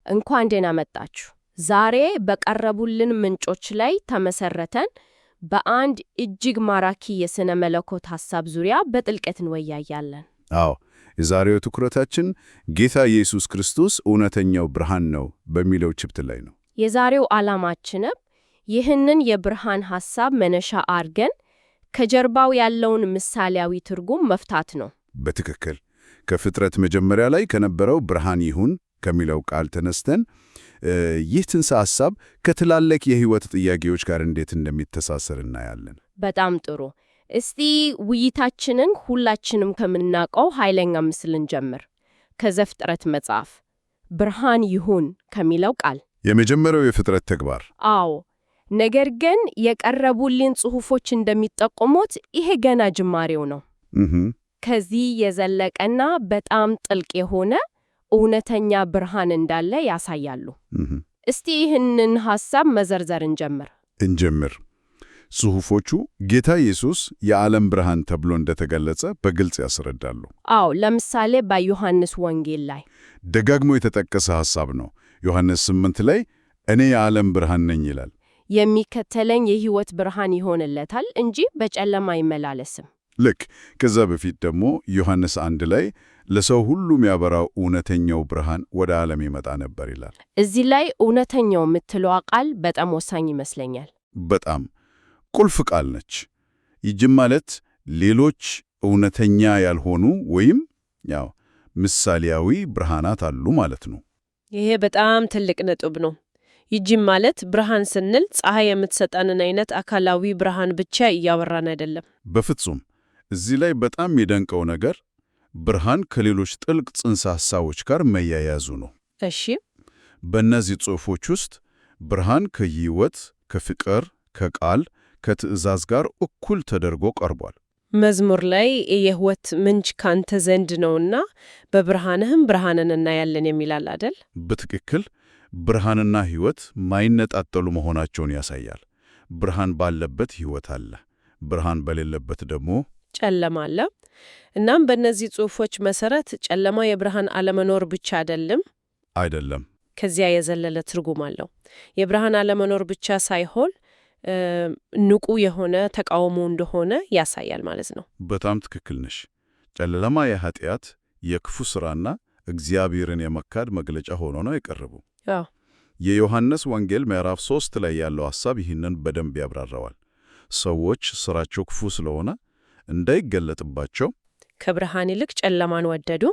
እንኳን ደህና መጣችሁ። ዛሬ በቀረቡልን ምንጮች ላይ ተመሰረተን በአንድ እጅግ ማራኪ የሥነ መለኮት ሐሳብ ዙሪያ በጥልቀት እንወያያለን። አዎ፣ የዛሬው ትኩረታችን ጌታ ኢየሱስ ክርስቶስ እውነተኛው ብርሃን ነው በሚለው ጭብጥ ላይ ነው። የዛሬው ዓላማችንም ይህንን የብርሃን ሐሳብ መነሻ አድርገን ከጀርባው ያለውን ምሳሌያዊ ትርጉም መፍታት ነው። በትክክል ከፍጥረት መጀመሪያ ላይ ከነበረው ብርሃን ይሁን ከሚለው ቃል ተነስተን ይህ ጽንሰ ሐሳብ ከትላልቅ የሕይወት ጥያቄዎች ጋር እንዴት እንደሚተሳሰር እናያለን። በጣም ጥሩ። እስቲ ውይይታችንን ሁላችንም ከምናውቀው ኃይለኛ ምስል እንጀምር። ከዘፍጥረት መጽሐፍ ብርሃን ይሁን ከሚለው ቃል የመጀመሪያው የፍጥረት ተግባር። አዎ፣ ነገር ግን የቀረቡልን ጽሑፎች እንደሚጠቁሙት ይሄ ገና ጅማሬው ነው። ከዚህ የዘለቀና በጣም ጥልቅ የሆነ እውነተኛ ብርሃን እንዳለ ያሳያሉ። እስቲ ይህንን ሐሳብ መዘርዘር እንጀምር። ጽሑፎቹ ጌታ ኢየሱስ የዓለም ብርሃን ተብሎ እንደተገለጸ በግልጽ ያስረዳሉ። አዎ፣ ለምሳሌ በዮሐንስ ወንጌል ላይ ደጋግሞ የተጠቀሰ ሐሳብ ነው። ዮሐንስ 8 ላይ እኔ የዓለም ብርሃን ነኝ ይላል። የሚከተለኝ የሕይወት ብርሃን ይሆንለታል እንጂ በጨለማ አይመላለስም። ልክ ከዛ በፊት ደግሞ ዮሐንስ 1 ላይ ለሰው ሁሉ የሚያበራው እውነተኛው ብርሃን ወደ ዓለም ይመጣ ነበር ይላል። እዚህ ላይ እውነተኛው የምትለዋ ቃል በጣም ወሳኝ ይመስለኛል። በጣም ቁልፍ ቃል ነች። ይህም ማለት ሌሎች እውነተኛ ያልሆኑ ወይም ምሳሌያዊ ብርሃናት አሉ ማለት ነው። ይሄ በጣም ትልቅ ነጥብ ነው። ይህም ማለት ብርሃን ስንል ፀሐይ የምትሰጠንን አይነት አካላዊ ብርሃን ብቻ እያወራን አይደለም። በፍጹም። እዚህ ላይ በጣም የሚደንቀው ነገር ብርሃን ከሌሎች ጥልቅ ጽንሰ ሐሳቦች ጋር መያያዙ ነው። እሺ፣ በእነዚህ ጽሑፎች ውስጥ ብርሃን ከሕይወት፣ ከፍቅር፣ ከቃል፣ ከትእዛዝ ጋር እኩል ተደርጎ ቀርቧል። መዝሙር ላይ የሕይወት ምንጭ ካንተ ዘንድ ነውና በብርሃንህም ብርሃንን እናያለን የሚላል አይደል? በትክክል ብርሃንና ሕይወት ማይነጣጠሉ መሆናቸውን ያሳያል። ብርሃን ባለበት ሕይወት አለ፣ ብርሃን በሌለበት ደግሞ ጨለማ አለ። እናም በእነዚህ ጽሑፎች መሰረት ጨለማ የብርሃን አለመኖር ብቻ አይደለም፣ ከዚያ የዘለለ ትርጉም አለው። የብርሃን አለመኖር ብቻ ሳይሆን ንቁ የሆነ ተቃውሞ እንደሆነ ያሳያል ማለት ነው። በጣም ትክክል ነሽ። ጨለማ የኃጢአት የክፉ ሥራና እግዚአብሔርን የመካድ መግለጫ ሆኖ ነው የቀረቡ። የዮሐንስ ወንጌል ምዕራፍ 3 ላይ ያለው ሐሳብ ይህንን በደንብ ያብራራዋል። ሰዎች ሥራቸው ክፉ ስለሆነ እንዳይገለጥባቸው ከብርሃን ይልቅ ጨለማን ወደዱ።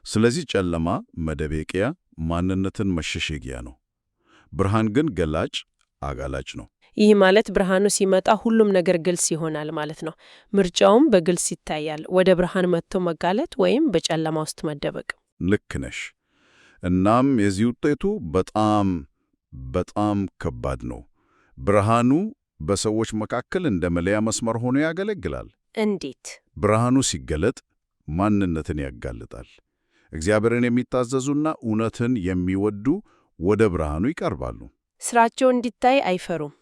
ስለዚህ ጨለማ መደበቂያ፣ ማንነትን መሸሸጊያ ነው። ብርሃን ግን ገላጭ፣ አጋላጭ ነው። ይህ ማለት ብርሃኑ ሲመጣ ሁሉም ነገር ግልጽ ይሆናል ማለት ነው። ምርጫውም በግልጽ ይታያል፣ ወደ ብርሃን መጥቶ መጋለጥ ወይም በጨለማ ውስጥ መደበቅ። ልክ ነሽ። እናም የዚህ ውጤቱ በጣም በጣም ከባድ ነው። ብርሃኑ በሰዎች መካከል እንደ መለያ መስመር ሆኖ ያገለግላል። እንዴት? ብርሃኑ ሲገለጥ ማንነትን ያጋልጣል። እግዚአብሔርን የሚታዘዙና እውነትን የሚወዱ ወደ ብርሃኑ ይቀርባሉ። ስራቸው እንዲታይ አይፈሩም።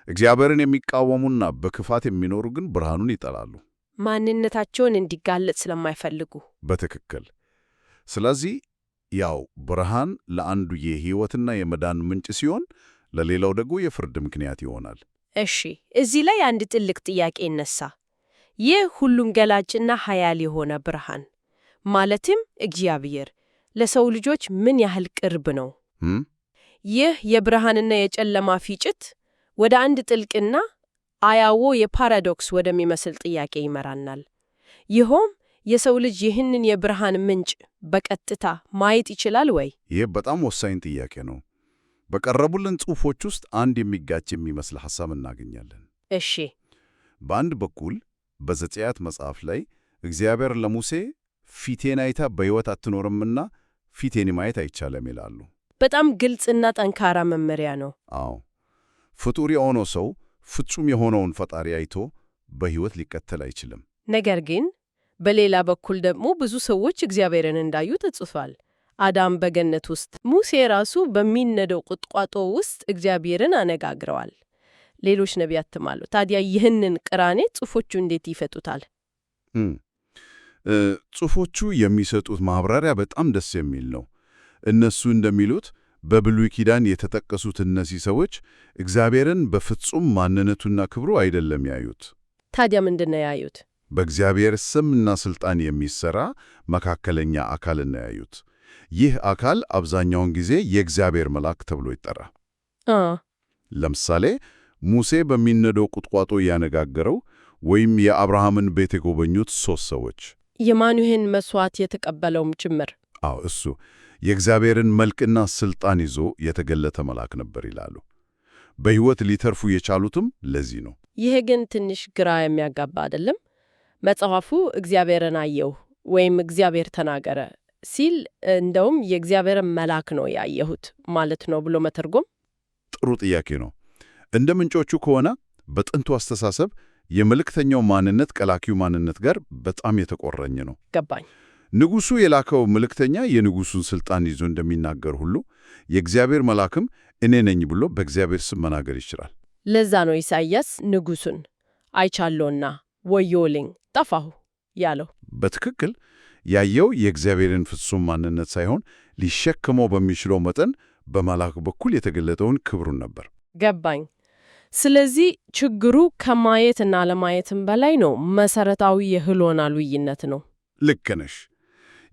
እግዚአብሔርን የሚቃወሙና በክፋት የሚኖሩ ግን ብርሃኑን ይጠላሉ፣ ማንነታቸውን እንዲጋለጥ ስለማይፈልጉ። በትክክል። ስለዚህ ብርሃን ለአንዱ የሕይወትና የመዳን ምንጭ ሲሆን፣ ለሌላው ደግሞ የፍርድ ምክንያት ይሆናል። እሺ፣ እዚህ ላይ አንድ ትልቅ ጥያቄ ይነሳ። ይህ ሁሉን ገላጭና ኃያል የሆነ ብርሃን ማለትም እግዚአብሔር ለሰው ልጆች ምን ያህል ቅርብ ነው? ይህ የብርሃንና የጨለማ ፍጭት ወደ አንድ ጥልቅና አያዎ የፓራዶክስ ወደሚመስል ጥያቄ ይመራናል። ይኸውም የሰው ልጅ ይህንን የብርሃን ምንጭ በቀጥታ ማየት ይችላል ወይ? ይህ በጣም ወሳኝ ጥያቄ ነው። በቀረቡልን ጽሑፎች ውስጥ አንድ የሚጋጭ የሚመስል ሐሳብ እናገኛለን። እሺ። በአንድ በኩል በዘጸአት መጽሐፍ ላይ እግዚአብሔር ለሙሴ ፊቴን አይታ በሕይወት አትኖርምና ፊቴን ማየት አይቻለም ይላሉ። በጣም ግልጽና ጠንካራ መመሪያ ነው። አዎ፣ ፍጡር የሆነው ሰው ፍጹም የሆነውን ፈጣሪ አይቶ በሕይወት ሊከተል አይችልም። ነገር ግን በሌላ በኩል ደግሞ ብዙ ሰዎች እግዚአብሔርን እንዳዩ ተጽፏል። አዳም በገነት ውስጥ፣ ሙሴ ራሱ በሚነደው ቁጥቋጦ ውስጥ እግዚአብሔርን አነጋግረዋል። ሌሎች ነቢያትም አሉ። ታዲያ ይህንን ቅራኔ ጽሑፎቹ እንዴት ይፈቱታል? ጽሑፎቹ የሚሰጡት ማብራሪያ በጣም ደስ የሚል ነው። እነሱ እንደሚሉት በብሉይ ኪዳን የተጠቀሱት እነዚህ ሰዎች እግዚአብሔርን በፍጹም ማንነቱና ክብሩ አይደለም ያዩት። ታዲያ ምንድን ነው ያዩት? በእግዚአብሔር ስምና ሥልጣን የሚሠራ መካከለኛ አካልን ነው ያዩት። ይህ አካል አብዛኛውን ጊዜ የእግዚአብሔር መልአክ ተብሎ ይጠራል። ለምሳሌ ሙሴ በሚነደው ቁጥቋጦ ያነጋገረው ወይም የአብርሃምን ቤት የጎበኙት 3 ሰዎች የማኑሄን መሥዋዕት የተቀበለውም ጭምር። እሱ የእግዚአብሔርን መልክና ሥልጣን ይዞ የተገለጠ መልአክ ነበር ይላሉ። በሕይወት ሊተርፉ የቻሉትም ለዚህ ነው። ይህ ግን ትንሽ ግራ የሚያጋባ አይደለም? መጽሐፉ እግዚአብሔርን አየሁ ወይም እግዚአብሔር ተናገረ ሲል እንደውም የእግዚአብሔርን መልአክ ነው ያየሁት ማለት ነው ብሎ መተርጎም ጥሩ ጥያቄ ነው። እንደ ምንጮቹ ከሆነ በጥንቱ አስተሳሰብ የመልእክተኛው ማንነት ከላኪው ማንነት ጋር በጣም የተቆራኘ ነው። ገባኝ። ንጉሡ የላከው መልእክተኛ የንጉሡን ሥልጣን ይዞ እንደሚናገር ሁሉ የእግዚአብሔር መልአክም እኔ ነኝ ብሎ በእግዚአብሔር ስም መናገር ይችላል። ለዛ ነው ኢሳይያስ ንጉሡን አይቻለሁና ወዮልኝ ጠፋሁ ያለው። በትክክል ያየው የእግዚአብሔርን ፍጹም ማንነት ሳይሆን ሊሸከመው በሚችለው መጠን በመልአክ በኩል የተገለጠውን ክብሩን ነበር። ገባኝ። ስለዚህ ችግሩ ከማየትና ለማየትም በላይ ነው፣ መሰረታዊ የህልውና ልዩነት ነው። ልክ ነሽ።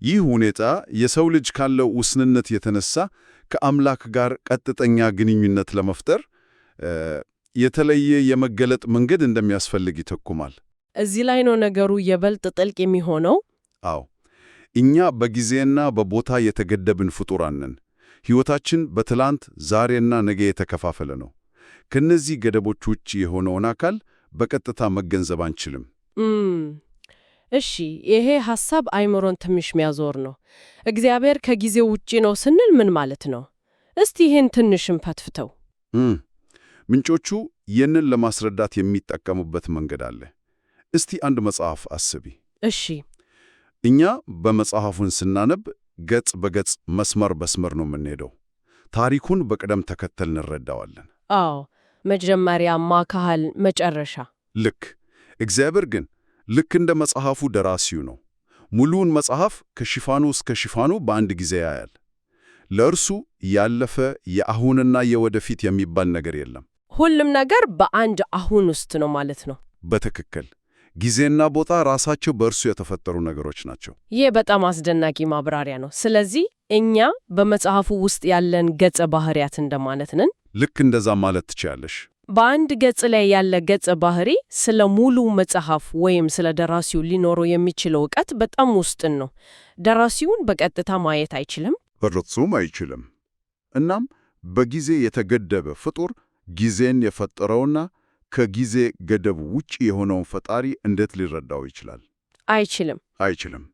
ይህ ሁኔታ የሰው ልጅ ካለው ውስንነት የተነሳ ከአምላክ ጋር ቀጥተኛ ግንኙነት ለመፍጠር የተለየ የመገለጥ መንገድ እንደሚያስፈልግ ይጠቁማል። እዚህ ላይ ነው ነገሩ የበልጥ ጥልቅ የሚሆነው። አዎ፣ እኛ በጊዜና በቦታ የተገደብን ፍጡራን ነን። ሕይወታችን በትላንት ዛሬና ነገ የተከፋፈለ ነው። ከነዚህ ገደቦች ውጭ የሆነውን አካል በቀጥታ መገንዘብ አንችልም። እሺ፣ ይሄ ሐሳብ አይምሮን ትንሽ የሚያዞር ነው። እግዚአብሔር ከጊዜው ውጪ ነው ስንል ምን ማለት ነው? እስቲ ይህን ትንሽም ፈትፍተው። ምንጮቹ ይህንን ለማስረዳት የሚጠቀሙበት መንገድ አለ። እስቲ አንድ መጽሐፍ አስቢ። እሺ። እኛ በመጽሐፉን ስናነብ ገጽ በገጽ መስመር በስመር ነው የምንሄደው። ታሪኩን በቅደም ተከተል እንረዳዋለን። አዎ፣ መጀመሪያ፣ ማካከል፣ መጨረሻ። ልክ። እግዚአብሔር ግን ልክ እንደ መጽሐፉ ደራሲው ነው። ሙሉውን መጽሐፍ ከሽፋኑ እስከ ሽፋኑ በአንድ ጊዜ ያያል። ለእርሱ ያለፈ የአሁንና የወደፊት የሚባል ነገር የለም። ሁሉም ነገር በአንድ አሁን ውስጥ ነው ማለት ነው። በትክክል። ጊዜና ቦታ ራሳቸው በእርሱ የተፈጠሩ ነገሮች ናቸው። ይህ በጣም አስደናቂ ማብራሪያ ነው። ስለዚህ እኛ በመጽሐፉ ውስጥ ያለን ገጸ ባህሪያት እንደማለት ነን። ልክ እንደዛ ማለት ትችያለሽ። በአንድ ገጽ ላይ ያለ ገጸ ባህሪ ስለ ሙሉ መጽሐፍ ወይም ስለ ደራሲው ሊኖረው የሚችለው ዕውቀት በጣም ውስን ነው። ደራሲውን በቀጥታ ማየት አይችልም፣ በፍጹም አይችልም። እናም በጊዜ የተገደበ ፍጡር ጊዜን የፈጠረውና ከጊዜ ገደብ ውጭ የሆነውን ፈጣሪ እንዴት ሊረዳው ይችላል? አይችልም።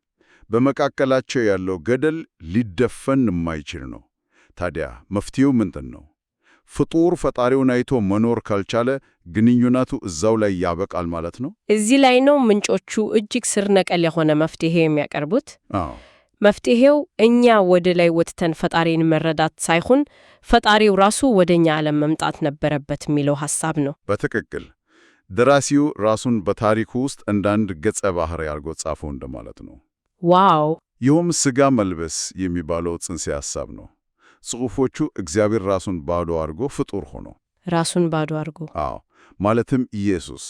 በመካከላቸው ያለው ገደል ሊደፈን የማይችል ነው። ታዲያ መፍትሄው ምንድን ነው? ፍጡር ፈጣሪውን አይቶ መኖር ካልቻለ ግንኙነቱ እዛው ላይ ያበቃል ማለት ነው። እዚህ ላይ ነው ምንጮቹ እጅግ ስር ነቀል የሆነ መፍትሄ የሚያቀርቡት። አዎ፣ መፍትሄው እኛ ወደ ላይ ወጥተን ፈጣሪን መረዳት ሳይሆን ፈጣሪው ራሱ ወደ እኛ ዓለም መምጣት ነበረበት የሚለው ሐሳብ ነው። በትክክል። ደራሲው ራሱን በታሪኩ ውስጥ እንዳንድ ገጸ ባህሪ አድርጎ ጻፈው እንደማለት ነው። ዋው! ይህም ሥጋ መልበስ የሚባለው ጽንሰ ሐሳብ ነው። ጽሑፎቹ እግዚአብሔር ራሱን ባዶ አድርጎ ፍጡር ሆኖ ራሱን ባዶ አድርጎ፣ አዎ፣ ማለትም ኢየሱስ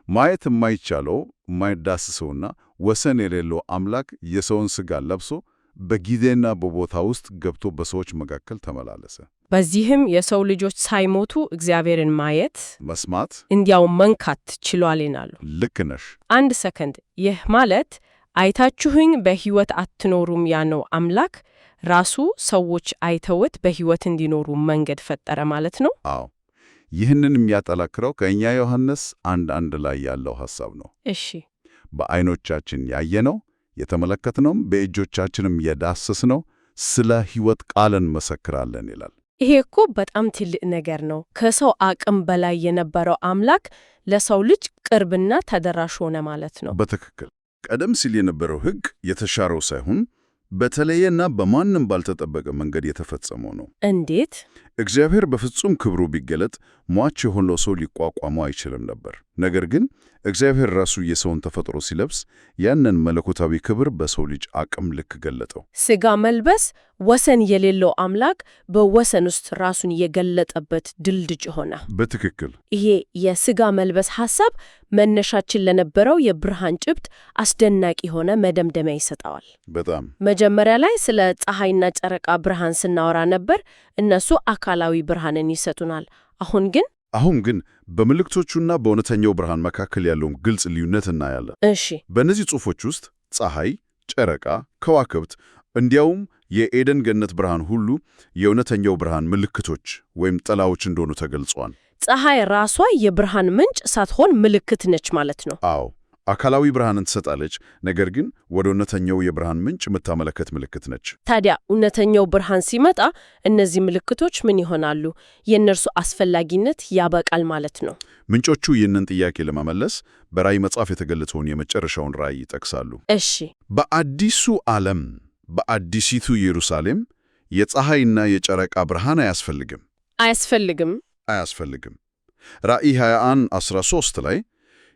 ማየት የማይቻለው የማይዳስሰውና ወሰን የሌለው አምላክ የሰውን ሥጋ ለብሶ በጊዜና በቦታ ውስጥ ገብቶ በሰዎች መካከል ተመላለሰ። በዚህም የሰው ልጆች ሳይሞቱ እግዚአብሔርን ማየት፣ መስማት፣ እንዲያውም መንካት ችሏል ይላሉ። ልክ ነሽ። አንድ ሰከንድ። ይህ ማለት አይታችሁኝ በሕይወት አትኖሩም ያለው አምላክ ራሱ ሰዎች አይተውት በሕይወት እንዲኖሩ መንገድ ፈጠረ ማለት ነው። አዎ፣ ይህንን የሚያጠናክረው ከእኛ ዮሐንስ 1:1 ላይ ያለው ሐሳብ ነው። እሺ፣ በዓይኖቻችን ያየነው የተመለከትነውም በእጆቻችንም የዳሰስነው ስለ ሕይወት ቃል እንመሰክራለን ይላል። ይሄ እኮ በጣም ትልቅ ነገር ነው። ከሰው አቅም በላይ የነበረው አምላክ ለሰው ልጅ ቅርብና ተደራሽ ሆነ ማለት ነው። በትክክል። ቀደም ሲል የነበረው ሕግ የተሻረው ሳይሆን በተለየና በማንም ባልተጠበቀ መንገድ የተፈጸመው ነው። እንዴት? እግዚአብሔር በፍጹም ክብሩ ቢገለጥ ሟች የሆነው ሰው ሊቋቋመው አይችልም ነበር። ነገር ግን እግዚአብሔር ራሱ የሰውን ተፈጥሮ ሲለብስ ያንን መለኮታዊ ክብር በሰው ልጅ አቅም ልክ ገለጠው። ሥጋ መልበስ ወሰን የሌለው አምላክ በወሰን ውስጥ ራሱን የገለጠበት ድልድይ ሆነ። በትክክል ይሄ የሥጋ መልበስ ሐሳብ መነሻችን ለነበረው የብርሃን ጭብጥ አስደናቂ የሆነ መደምደሚያ ይሰጠዋል። በጣም መጀመሪያ ላይ ስለ ፀሐይና ጨረቃ ብርሃን ስናወራ ነበር። እነሱ አካላዊ ብርሃንን ይሰጡናል። አሁን ግን በምልክቶቹና በእውነተኛው ብርሃን መካከል ያለውን ግልጽ ልዩነት እናያለን። እሺ፣ በእነዚህ ጽሑፎች ውስጥ ፀሐይ፣ ጨረቃ፣ ከዋክብት እንዲያውም የኤደን ገነት ብርሃን ሁሉ የእውነተኛው ብርሃን ምልክቶች ወይም ጥላዎች እንደሆኑ ተገልጿል። ፀሐይ ራሷ የብርሃን ምንጭ ሳትሆን ምልክት ነች ማለት ነው። አዎ፣ አካላዊ ብርሃንን ትሰጣለች፣ ነገር ግን ወደ እውነተኛው የብርሃን ምንጭ የምታመለከት ምልክት ነች። ታዲያ እውነተኛው ብርሃን ሲመጣ እነዚህ ምልክቶች ምን ይሆናሉ? የእነርሱ አስፈላጊነት ያበቃል ማለት ነው? ምንጮቹ ይህንን ጥያቄ ለመመለስ በራእይ መጽሐፍ የተገለጸውን የመጨረሻውን ራእይ ይጠቅሳሉ። እሺ፣ በአዲሱ ዓለም በአዲሲቱ ኢየሩሳሌም የፀሐይና የጨረቃ ብርሃን አያስፈልግም። ራእይ 21:13 ላይ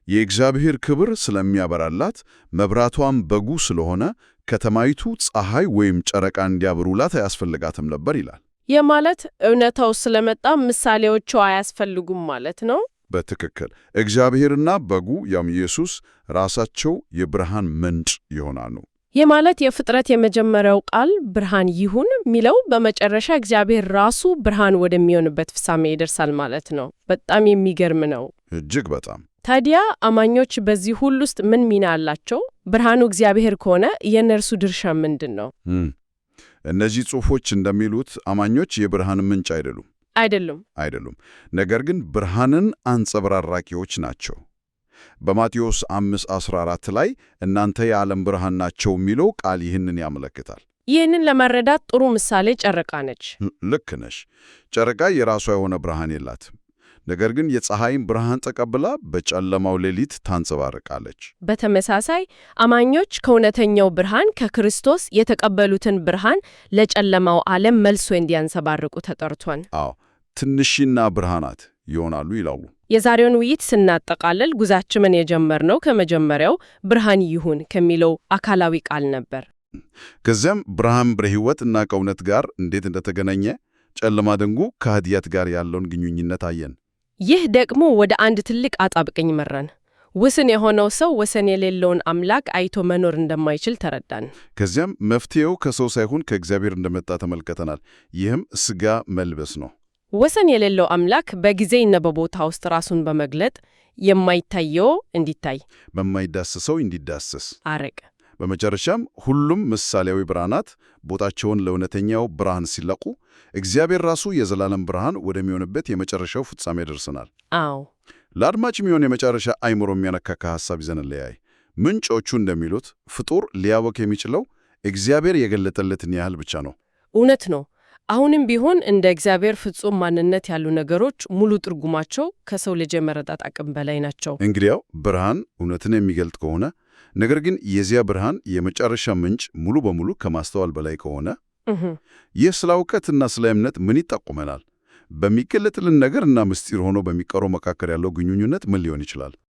የእግዚአብሔር ክብር ስለሚያበራላት መብራቷም በጉ ስለሆነ ከተማይቱ ፀሐይ ወይም ጨረቃ እንዲያበሩላት አያስፈልጋትም ነበር ይላል። ይህ ማለት እውነታው ስለመጣ ምሳሌዎቹ አያስፈልጉም ማለት ነው? በትክክል እግዚአብሔርና በጉ ያም ኢየሱስ ራሳቸው የብርሃን ምንጭ ይሆናሉ። ይህ ማለት የፍጥረት የመጀመሪያው ቃል ብርሃን ይሁን የሚለው በመጨረሻ እግዚአብሔር ራሱ ብርሃን ወደሚሆንበት ፍጻሜ ይደርሳል ማለት ነው። በጣም የሚገርም ነው። እጅግ በጣም። ታዲያ አማኞች በዚህ ሁሉ ውስጥ ምን ሚና አላቸው? ብርሃኑ እግዚአብሔር ከሆነ የእነርሱ ድርሻ ምንድን ነው? እነዚህ ጽሑፎች እንደሚሉት አማኞች የብርሃን ምንጭ አይደሉም። ነገር ግን ብርሃንን አንጸባራቂዎች ናቸው። በማቴዎስ 5:14 ላይ እናንተ የዓለም ብርሃን ናቸው የሚለው ቃል ይህንን ያመለክታል። ይህንን ለመረዳት ጥሩ ምሳሌ ጨረቃ ነች። ልክ ነሽ። ጨረቃ የራሷ የሆነ ብርሃን የላትም። ነገር ግን የፀሐይን ብርሃን ተቀብላ በጨለማው ሌሊት ታንጸባርቃለች። በተመሳሳይ አማኞች ከእውነተኛው ብርሃን ከክርስቶስ የተቀበሉትን ብርሃን ለጨለማው ዓለም መልሶ እንዲያንጸባርቁ ተጠርቷል። አዎ፣ ትንሽና ብርሃናት ይሆናሉ ይላሉ። የዛሬውን ውይይት ስናጠቃልል ጉዟችንን የጀመርነው ከመጀመሪያው ብርሃን ይሁን ከሚለው አካላዊ ቃል ነበር። ከዚያም ብርሃን በሕይወት እና ከእውነት ጋር እንዴት እንደተገናኘ፣ ጨለማ ደግሞ ከኃጢአት ጋር ያለውን ግንኙነት አየን። ይህ ደግሞ ወደ አንድ ትልቅ አጣብቅኝ መራን። ውስን የሆነው ሰው ወሰን የሌለውን አምላክ አይቶ መኖር እንደማይችል ተረዳን። ከዚያም መፍትሄው ከሰው ሳይሆን ከእግዚአብሔር እንደመጣ ተመልክተናል። ይህም ሥጋ መልበስ ነው። ወሰን የሌለው አምላክ በጊዜና በቦታ ውስጥ ራሱን በመግለጥ የማይታየው እንዲታይ፣ በማይዳሰሰው እንዲዳሰስ አረገ። በመጨረሻም ሁሉም ምሳሌያዊ ብርሃናት ቦታቸውን ለእውነተኛው ብርሃን ሲለቁ እግዚአብሔር ራሱ የዘላለም ብርሃን ወደሚሆንበት የመጨረሻው ፍጻሜ ደርሰናል። አዎ፣ ለአድማጭ የሚሆን የመጨረሻ አይምሮ የሚያነካካ ሐሳብ ይዘን እንለያይ። ምንጮቹ እንደሚሉት ፍጡር ሊያወቅ የሚችለው እግዚአብሔር የገለጠለትን ያህል ብቻ ነው። እውነት ነው። አሁንም ቢሆን እንደ እግዚአብሔር ፍጹም ማንነት ያሉ ነገሮች ሙሉ ትርጉማቸው ከሰው ልጅ የመረዳት አቅም በላይ ናቸው። እንግዲያው ብርሃን እውነትን የሚገልጥ ከሆነ፣ ነገር ግን የዚያ ብርሃን የመጨረሻ ምንጭ ሙሉ በሙሉ ከማስተዋል በላይ ከሆነ ይህ ስለ እውቀትና ስለ እምነት ምን ይጠቁመናል? በሚገለጥልን ነገርና ምስጢር ሆኖ በሚቀረው መካከል ያለው ግንኙነት ምን ሊሆን ይችላል?